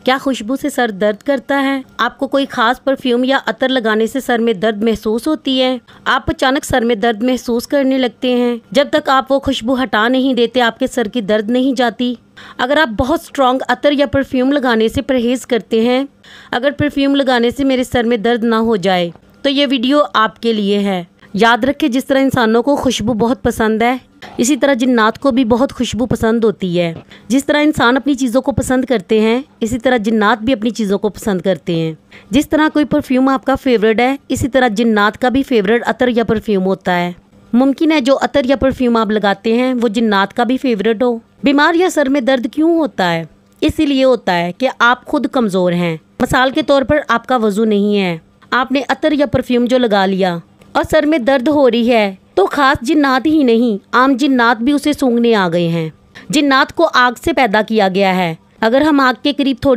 क्या खुशबू से सर दर्द करता है? आपको कोई खास परफ्यूम या अतर लगाने से सर में दर्द महसूस होती है? आप अचानक सर में दर्द महसूस करने लगते हैं? जब तक आप वो खुशबू हटा नहीं देते आपके सर की दर्द नहीं जाती। अगर आप बहुत स्ट्रॉन्ग अतर या परफ्यूम लगाने से परहेज करते हैं, अगर परफ्यूम लगाने से मेरे सर में दर्द ना हो जाए, तो ये वीडियो आपके लिए है। याद रखें, जिस तरह इंसानों को खुशबू बहुत पसंद है, इसी तरह जिन्नात को भी बहुत खुशबू पसंद होती है। जिस तरह इंसान अपनी चीज़ों को पसंद करते हैं, इसी तरह जिन्नात भी अपनी चीज़ों को पसंद करते हैं। जिस तरह कोई परफ्यूम आपका फेवरेट है, इसी तरह जिन्नात का भी फेवरेट अतर या परफ्यूम होता है। मुमकिन है जो अतर या परफ्यूम आप लगाते हैं वो जिन्नात का भी फेवरेट हो। बीमार या सर में दर्द क्यों होता है? इसीलिए होता है कि आप खुद कमज़ोर हैं। मिसाल के तौर पर आपका वजू नहीं है, आपने अतर या परफ्यूम जो लगा लिया और सर में दर्द हो रही है, तो खास जिन्नात ही नहीं, आम जिन्नात भी उसे सूंघने आ गए हैं। जिन्नात को आग से पैदा किया गया है। अगर हम आग के करीब थोड़ी